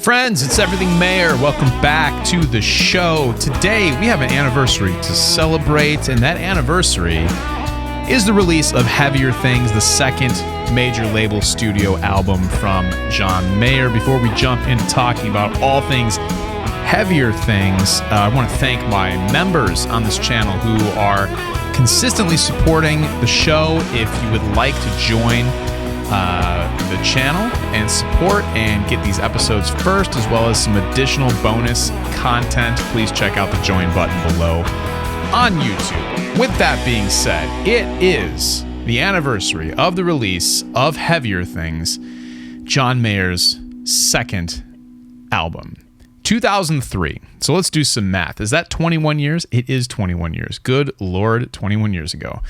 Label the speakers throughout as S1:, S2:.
S1: Friends, it's Everything Mayor. Welcome back to the show. Today, we have an anniversary to celebrate, and that anniversary is the release of Heavier Things, the second major label studio album from John Mayer. Before we jump into talking about all things Heavier Things, I want to thank my members on this channel who are consistently supporting the show. If you would like to join the channel and support and get these episodes first, as well as some additional bonus content, please check out the join button below on YouTube. With that being said, it is the anniversary of the release of Heavier Things, John Mayer's second album. 2003. So let's do some math. Is that 21 years? It is 21 years. Good Lord, 21 years ago.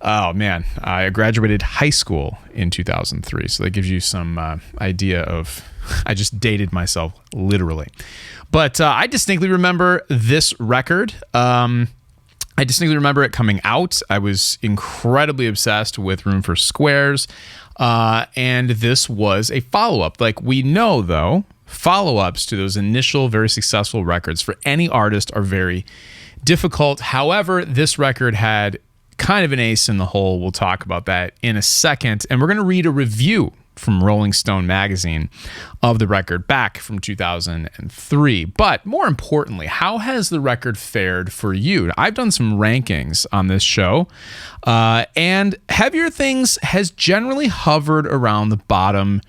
S1: Oh man, I graduated high school in 2003. So that gives you some idea of, I just dated myself literally. But I distinctly remember this record. I distinctly remember it coming out. I was incredibly obsessed with Room for Squares. And this was a follow-up. Like we know though, follow-ups to those initial very successful records for any artist are very difficult. However, this record had kind of an ace in the hole. We'll talk about that in a second. And we're going to read a review from Rolling Stone magazine of the record back from 2003. But more importantly, how has the record fared for you? I've done some rankings on this show, and Heavier Things has generally hovered around the bottom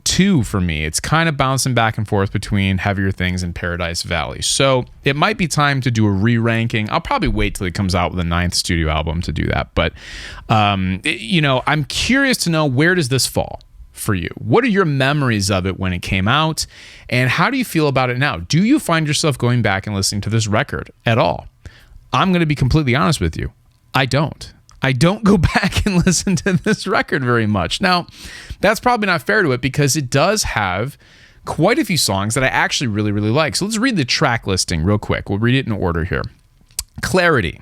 S1: two for me. It's kind of bouncing back and forth between Heavier Things and Paradise Valley. So it might be time to do a re-ranking. I'll probably wait till it comes out with a ninth studio album to do that. But, I'm curious to know, where does this fall for you? What are your memories of it when it came out? And how do you feel about it now? Do you find yourself going back and listening to this record at all? I'm going to be completely honest with you. I don't go back and listen to this record very much. Now, that's probably not fair to it because it does have quite a few songs that I actually really, really like. So let's read the track listing real quick. We'll read it in order here. Clarity,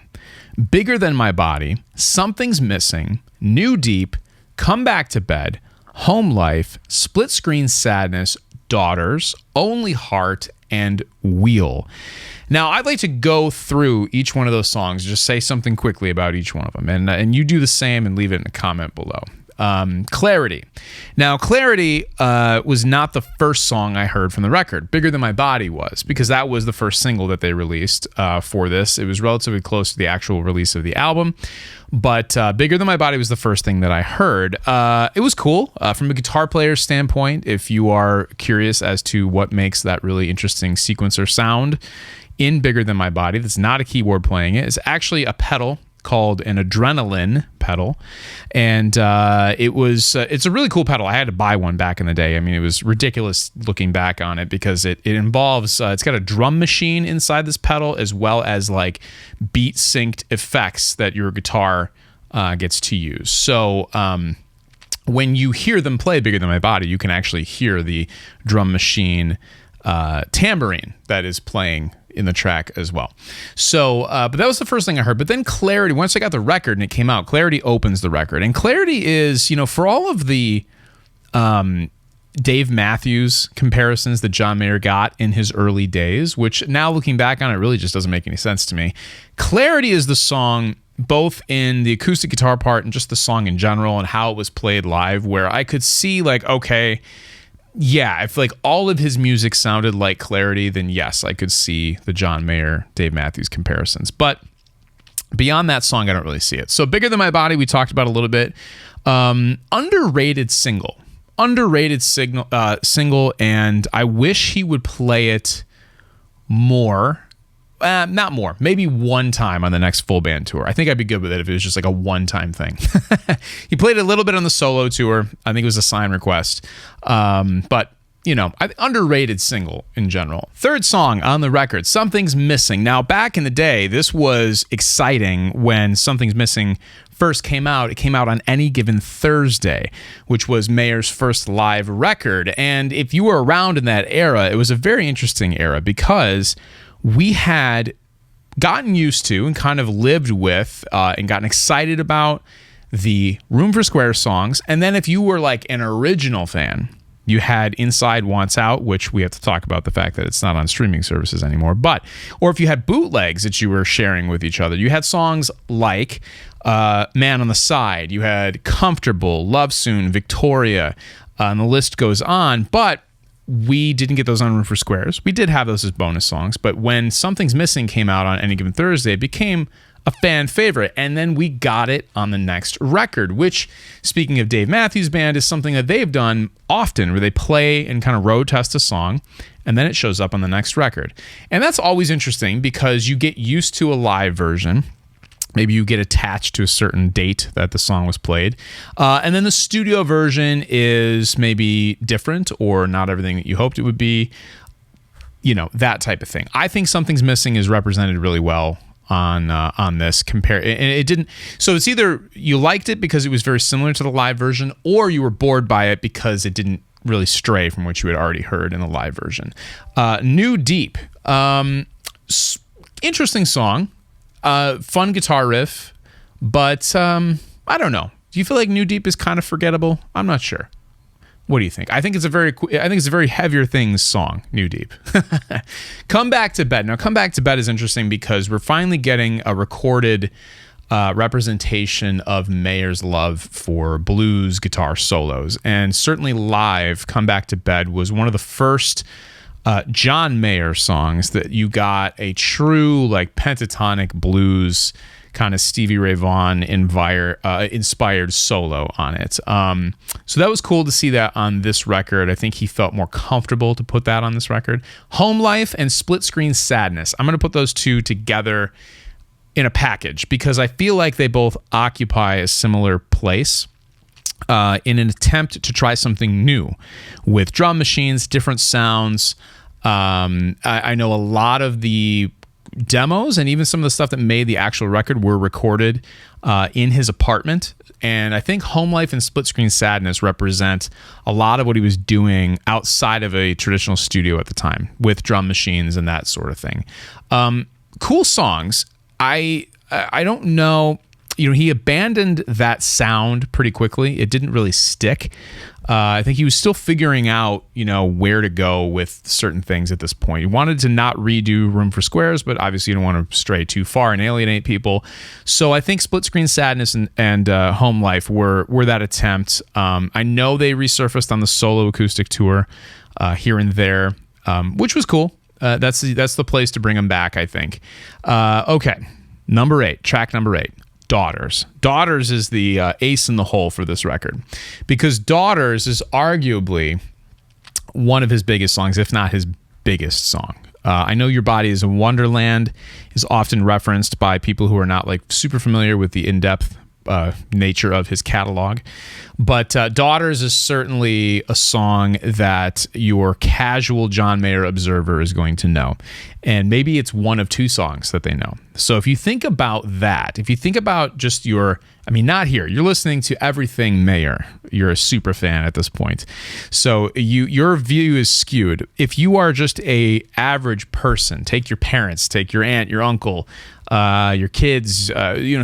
S1: Bigger Than My Body, Something's Missing, New Deep, Come Back to Bed, Home Life, Split Screen Sadness, Daughters, Only Heart, and Wheel. Now, I'd like to go through each one of those songs, just say something quickly about each one of them, and you do the same and leave it in a comment below. Clarity. Now, Clarity was not the first song I heard from the record. Bigger Than My Body was, because that was the first single that they released for this. It was relatively close to the actual release of the album, but Bigger Than My Body was the first thing that I heard. It was cool from a guitar player's standpoint. If you are curious as to what makes that really interesting sequencer sound in Bigger Than My Body, that's not a keyboard playing it. It's actually a pedal called an Adrenaline pedal, and it's a really cool pedal. I had to buy one back in the day. I mean, it was ridiculous looking back on it because it involves it's got a drum machine inside this pedal, as well as like beat synced effects that your guitar gets to use. So when you hear them play Bigger Than My Body, you can actually hear the drum machine tambourine that is playing in the track as well. So, but that was the first thing I heard. But then Clarity, once I got the record and it came out, Clarity opens the record. And Clarity is, for all of the Dave Matthews comparisons that John Mayer got in his early days, which now looking back on it really just doesn't make any sense to me. Clarity is the song, both in the acoustic guitar part and just the song in general and how it was played live, where I could see like, okay, yeah, if like all of his music sounded like Clarity, then yes, I could see the John Mayer, Dave Matthews comparisons. But beyond that song, I don't really see it. So Bigger Than My Body, we talked about a little bit. Underrated single, and I wish he would play it more. Not more, maybe one time on the next full band tour. I think I'd be good with it if it was just like a one-time thing. He played it a little bit on the solo tour. I think it was a sign request. But, underrated single in general. Third song on the record, Something's Missing. Now, back in the day, this was exciting when Something's Missing first came out. It came out on Any Given Thursday, which was Mayer's first live record. And if you were around in that era, it was a very interesting era because we had gotten used to and kind of lived with and gotten excited about the Room for Squares songs. And then if you were like an original fan You had Inside Wants Out, which we have to talk about the fact that it's not on streaming services anymore. Or if you had bootlegs that you were sharing with each other, you had songs like Man on the Side, you had Comfortable, Love Soon, Victoria, and the list goes on. But we didn't get those on Room for Squares. We did have those as bonus songs, but when Something's Missing came out on Any Given Thursday, it became a fan favorite, and then we got it on the next record, which, speaking of Dave Matthews Band, is something that they've done often, where they play and kind of road test a song, and then it shows up on the next record. And that's always interesting because you get used to a live version. Maybe you get attached to a certain date that the song was played. And then the studio version is maybe different or not everything that you hoped it would be. You know, that type of thing. I think Something's Missing is represented really well on this and it didn't. So it's either you liked it because it was very similar to the live version, or you were bored by it because it didn't really stray from what you had already heard in the live version. New Deep. Interesting song. Fun guitar riff, but I don't know. Do you feel like New Deep is kind of forgettable? I'm not sure. What do you think? I think it's a very Heavier Things song, New Deep. Come Back to Bed. Now, Come Back to Bed is interesting because we're finally getting a recorded representation of Mayer's love for blues guitar solos, and certainly live, Come Back to Bed was one of the first John Mayer songs that you got a true like pentatonic blues kind of Stevie Ray Vaughan inspired solo on it. So that was cool to see that on this record. I think he felt more comfortable to put that on this record. Home Life and Split Screen Sadness. I'm going to put those two together in a package because I feel like they both occupy a similar place in an attempt to try something new with drum machines, different sounds. I know a lot of the demos and even some of the stuff that made the actual record were recorded in his apartment. And I think Home Life and Split Screen Sadness represent a lot of what he was doing outside of a traditional studio at the time with drum machines and that sort of thing. Cool songs. I don't know. You know, he abandoned that sound pretty quickly. It didn't really stick. I think he was still figuring out, you know, where to go with certain things at this point. He wanted to not redo Room for Squares, but obviously you don't want to stray too far and alienate people. So I think Split Screen Sadness and Home Life were that attempt. I know they resurfaced on the solo acoustic tour here and there, which was cool. That's the place to bring them back, I think. Okay, track number 8. Daughters. Daughters is the ace in the hole for this record because Daughters is arguably one of his biggest songs, if not his biggest song. I Know Your Body is a Wonderland is often referenced by people who are not like super familiar with the in-depth nature of his catalog. But Daughters is certainly a song that your casual John Mayer observer is going to know. And maybe it's one of two songs that they know. So if you think about that, if you think about just not here, you're listening to everything Mayer. You're a super fan at this point. So your view is skewed. If you are just a average person, take your parents, take your aunt, your uncle, your kids,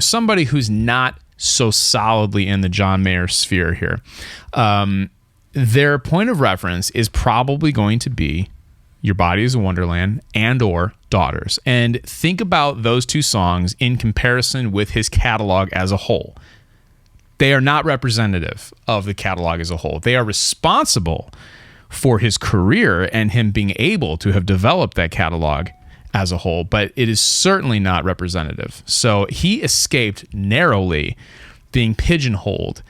S1: somebody who's not so solidly in the John Mayer sphere here, their point of reference is probably going to be Your Body is a Wonderland and or Daughters. And think about those two songs in comparison with his catalog as a whole. They are not representative of the catalog as a whole. They are responsible for his career and him being able to have developed that catalog as a whole, but it is certainly not representative. So he escaped narrowly being pigeonholed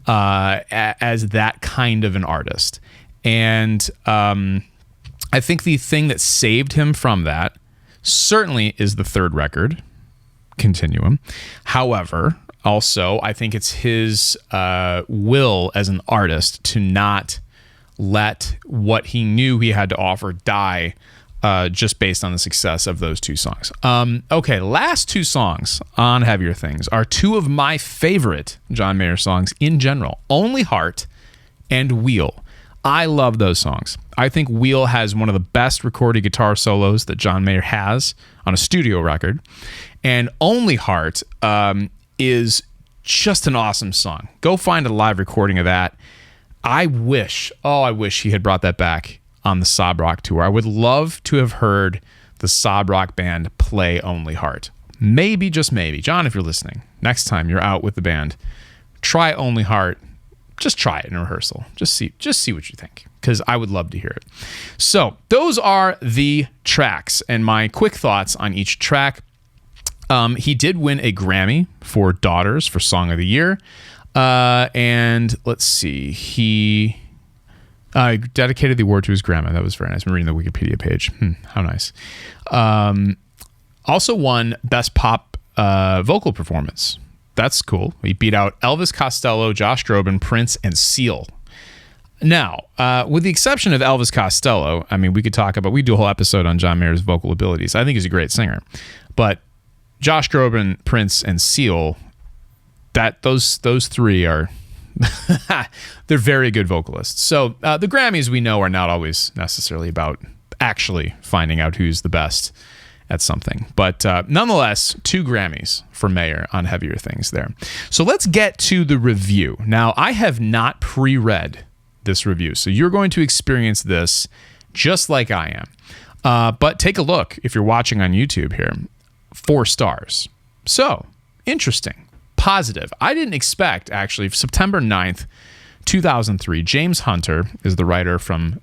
S1: as that kind of an artist. And I think the thing that saved him from that certainly is the third record, Continuum. However, also, I think it's his will as an artist to not let what he knew he had to offer die just based on the success of those two songs. Okay, last two songs on Heavier Things are two of my favorite John Mayer songs in general, Only Heart and Wheel. I love those songs. I think Wheel has one of the best recorded guitar solos that John Mayer has on a studio record. And Only Heart is just an awesome song. Go find a live recording of that. I wish he had brought that back on the Sob Rock tour. I would love to have heard the Sob Rock band play Only Heart. Maybe, just maybe. John, if you're listening, next time you're out with the band, try Only Heart. Just try it in rehearsal. Just see what you think, because I would love to hear it. So those are the tracks and my quick thoughts on each track. He did win a Grammy for Daughters for Song of the Year. And let's see, he dedicated the award to his grandma. That was very nice. I'm reading the Wikipedia page. How nice. Also won Best Pop Vocal Performance. That's cool. He beat out Elvis Costello, Josh Groban, Prince, and Seal. Now, with the exception of Elvis Costello, I mean, we do a whole episode on John Mayer's vocal abilities. I think he's a great singer. But Josh Groban, Prince, and Seal, those three are they're very good vocalists. So the Grammys, we know, are not always necessarily about actually finding out who's the best at something. But nonetheless, 2 Grammys for Mayer on Heavier Things there. So let's get to the review. Now, I have not pre-read this review, so you're going to experience this just like I am. But take a look if you're watching on YouTube here. 4 stars. So, interesting. Positive. I didn't expect, actually, September 9th, 2003, James Hunter is the writer from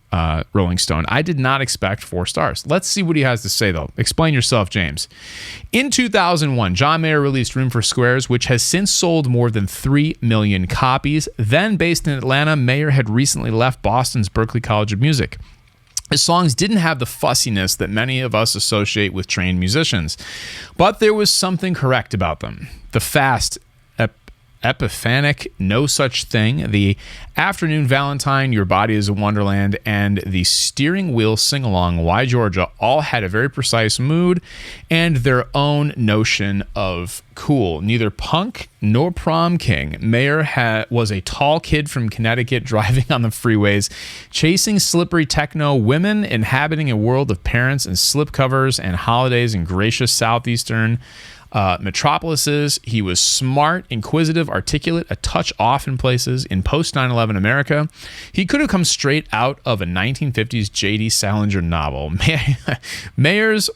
S1: Rolling Stone. I did not expect 4 stars. Let's see what he has to say, though. Explain yourself, James. In 2001, John Mayer released Room for Squares, which has since sold more than 3 million copies. Then, based in Atlanta, Mayer had recently left Boston's Berklee College of Music. His songs didn't have the fussiness that many of us associate with trained musicians, but there was something correct about them. The fast, epiphanic No Such Thing, the Afternoon Valentine, Your Body is a Wonderland, and the Steering Wheel Sing-Along, Why Georgia, all had a very precise mood and their own notion of cool. Neither punk nor prom king, Mayer was a tall kid from Connecticut driving on the freeways, chasing slippery techno, women inhabiting a world of parents and slipcovers and holidays in gracious southeastern metropolises. He was smart, inquisitive, articulate, a touch off in places. In post 9/11 America, he could have come straight out of a 1950s J.D. Salinger novel. Mayer's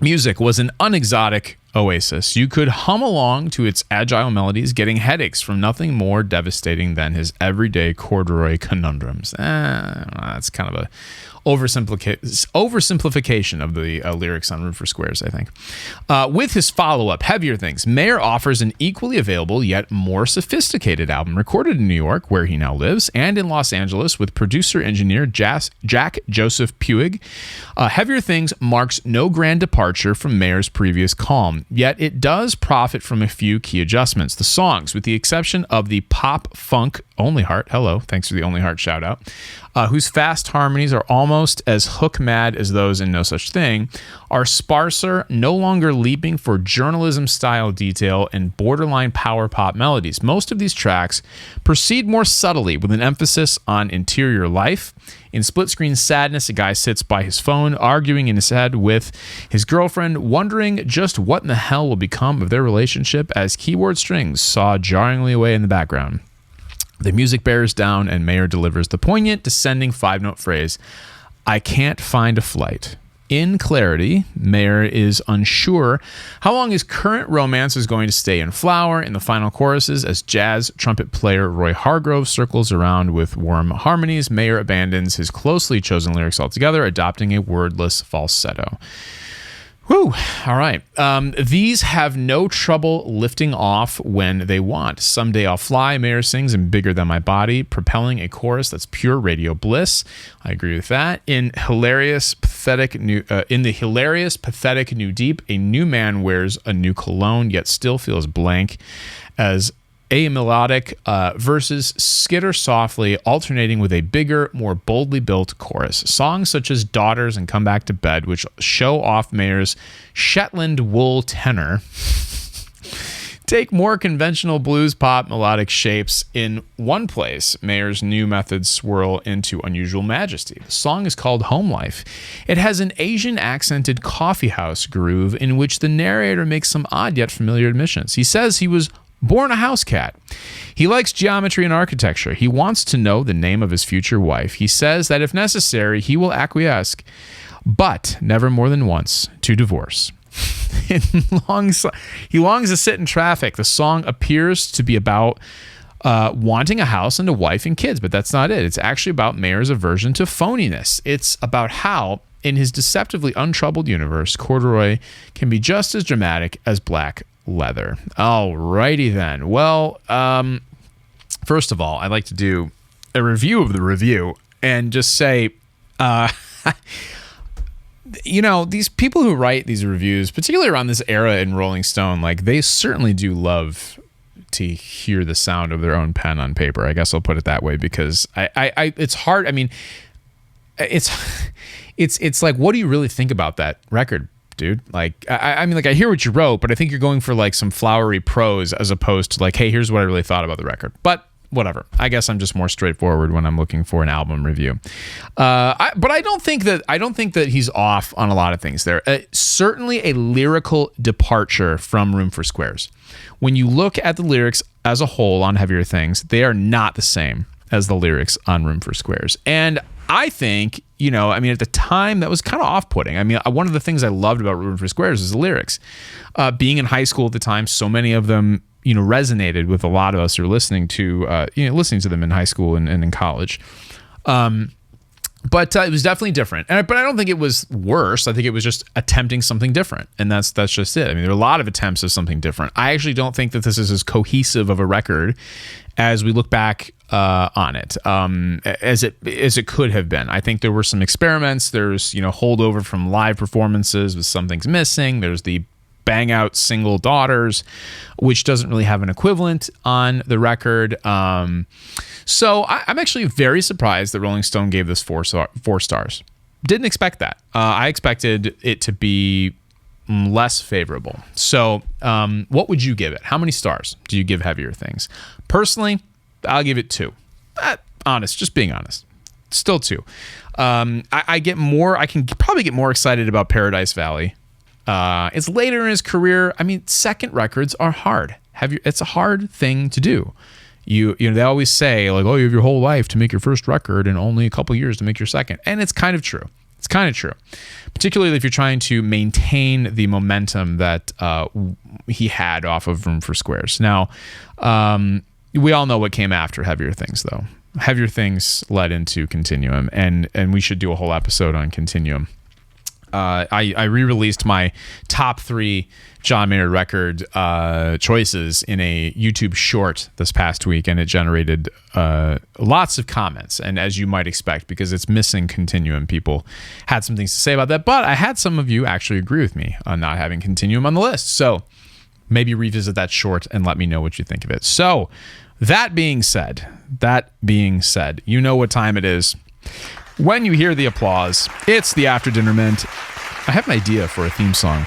S1: music was an unexotic oasis. You could hum along to its agile melodies, getting headaches from nothing more devastating than his everyday corduroy conundrums. That's kind of a oversimplification of the lyrics on Room for Squares, I think. With his follow-up, Heavier Things, Mayer offers an equally available yet more sophisticated album recorded in New York, where he now lives, and in Los Angeles with producer-engineer Jack Joseph Puig. Heavier Things marks no grand departure from Mayer's previous calm, yet it does profit from a few key adjustments. The songs, with the exception of the pop-funk Only Heart, hello, thanks for the Only Heart shout-out, whose fast harmonies are almost as hook-mad as those in No Such Thing, are sparser, no longer leaping for journalism-style detail and borderline power pop melodies. Most of these tracks proceed more subtly, with an emphasis on interior life. In Split-Screen Sadness, a guy sits by his phone, arguing in his head with his girlfriend, wondering just what in the hell will become of their relationship as keyboard strings saw jarringly away in the background. The music bears down, and Mayer delivers the poignant, descending 5-note phrase, "I can't find a flight." In clarity, Mayer is unsure how long his current romance is going to stay in flower in the final choruses. As jazz trumpet player Roy Hargrove circles around with warm harmonies, Mayer abandons his closely chosen lyrics altogether, adopting a wordless falsetto. Whew. All right. These have no trouble lifting off when they want. Someday I'll Fly, Mayer sings, and Bigger Than My Body, propelling a chorus that's pure radio bliss. I agree with that. In the hilarious, pathetic New Deep, a new man wears a new cologne, yet still feels blank as a melodic verses skitter softly, alternating with a bigger, more boldly built chorus. Songs such as Daughters and Come Back to Bed, which show off Mayer's Shetland wool tenor, take more conventional blues pop melodic shapes. In one place, Mayer's new methods swirl into unusual majesty. The song is called Home Life. It has an Asian accented coffeehouse groove in which the narrator makes some odd yet familiar admissions. He says he was Born a house cat. He likes geometry and architecture. He wants to know the name of his future wife. He says that if necessary, he will acquiesce, but never more than once to divorce. He longs to sit in traffic. The song appears to be about wanting a house and a wife and kids, but that's not it. It's actually about Mayer's aversion to phoniness. It's about how, in his deceptively untroubled universe, corduroy can be just as dramatic as black leather. Alrighty then. Well, first of all, I'd like to do a review of the review and just say, these people who write these reviews, particularly around this era in Rolling Stone, like, they certainly do love to hear the sound of their own pen on paper. I guess I'll put it that way, because I it's hard. I mean, it's like, what do you really think about that record, dude? Like, I mean, like, I hear what you wrote, but I think you're going for like some flowery prose as opposed to like, hey, here's what I really thought about the record. But whatever. I guess I'm just more straightforward when I'm looking for an album review. But I don't think that he's off on a lot of things there. Certainly a lyrical departure from Room for Squares. When you look at the lyrics as a whole on Heavier Things, they are not the same as the lyrics on Room for Squares. And I think, I mean, at the time, that was kind of off-putting. I mean, one of the things I loved about Room for Squares is the lyrics. Being in high school at the time, so many of them, resonated with a lot of us who were listening to them in high school and in college. But it was definitely different. But I don't think it was worse. I think it was just attempting something different. And that's just it. I mean, there are a lot of attempts of something different. I actually don't think that this is as cohesive of a record as we look back on it, as it could have been. I think there were some experiments. There's, holdover from live performances with Some Things Missing. There's the bang out single Daughters, which doesn't really have an equivalent on the record. So I'm actually very surprised that Rolling Stone gave this 4 stars. Didn't expect that. I expected it to be less favorable. So what would you give it? How many stars do you give Heavier Things? Personally, I'll give it 2. Just being honest. Still 2. I can probably get more excited about Paradise Valley. It's later in his career. I mean, second records are hard. It's a hard thing to do. They always say, like, oh, you have your whole life to make your first record and only a couple years to make your second. And it's kind of true. Particularly if you're trying to maintain the momentum that he had off of Room for Squares. Now, we all know what came after Heavier Things, though. Heavier Things led into Continuum, and we should do a whole episode on Continuum. I re-released my top 3 John Mayer record choices in a YouTube short this past week, and it generated lots of comments. And as you might expect, because it's missing Continuum, people had some things to say about that. But I had some of you actually agree with me on not having Continuum on the list. So maybe revisit that short and let me know what you think of it. So that being said, you know what time it is. When you hear the applause, it's the After Dinner Mint. I have an idea for a theme song,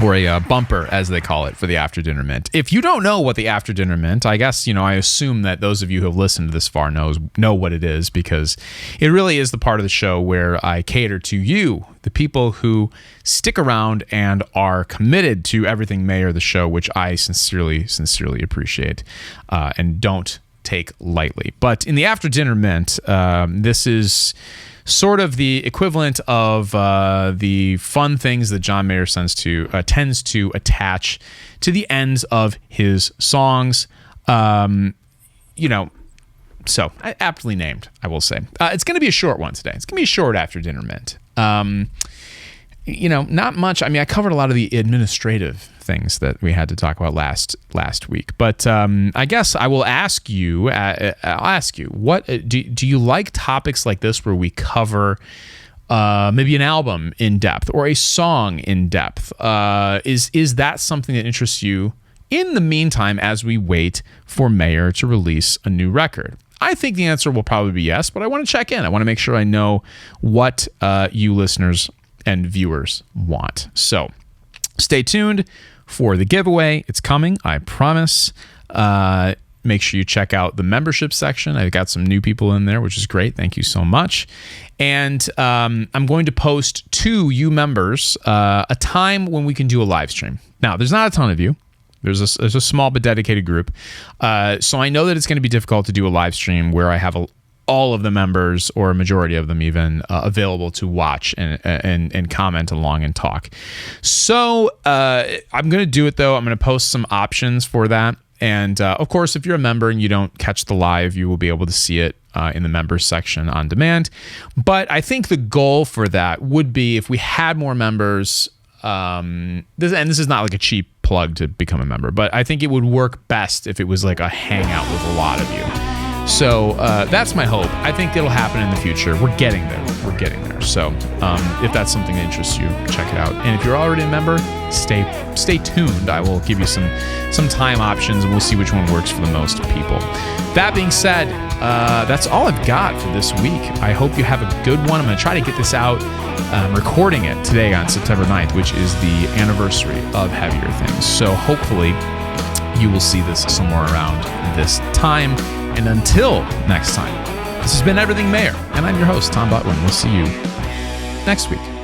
S1: or a bumper, as they call it, for the After Dinner Mint. If you don't know what the After Dinner Mint, I guess, I assume that those of you who have listened this far know what it is, because it really is the part of the show where I cater to you, the people who stick around and are committed to everything Mayer, the show, which I sincerely appreciate and don't take lightly. But in the After Dinner Mint, this is sort of the equivalent of the fun things that John Mayer tends to attach to the ends of his songs. So aptly named, I will say. It's going to be a short one today. It's going to be a short After Dinner Mint. Not much. I mean, I covered a lot of the administrative things that we had to talk about last week, but I guess I will ask you. I'll ask you, what do you like topics like this where we cover maybe an album in depth or a song in depth? Is that something that interests you? In the meantime, as we wait for Mayer to release a new record, I think the answer will probably be yes, but I want to check in. I want to make sure I know what you listeners and viewers want. So stay tuned for the giveaway. It's coming, I promise. Make sure you check out the membership section. I've got some new people in there, which is great. Thank you so much. And I'm going to post to you members a time when we can do a live stream. Now, there's not a ton of you. There's a small but dedicated group. So I know that it's going to be difficult to do a live stream where I have all of the members, or a majority of them even, available to watch and comment along and talk. So I'm going to do it, though. I'm going to post some options for that. And of course, if you're a member and you don't catch the live, you will be able to see it in the members section on demand. But I think the goal for that would be, if we had more members, this is not like a cheap plug to become a member, but I think it would work best if it was like a hangout with a lot of you. So that's my hope. I think it'll happen in the future. We're getting there. So if that's something that interests you, check it out. And if you're already a member, stay tuned. I will give you some time options, and we'll see which one works for the most people. That being said, that's all I've got for this week. I hope you have a good one. I'm going to try to get this out. I'm recording it today on September 9th, which is the anniversary of Heavier Things. So hopefully you will see this somewhere around this time. And until next time, this has been Everything Mayor, and I'm your host, Tom Butwin. We'll see you next week.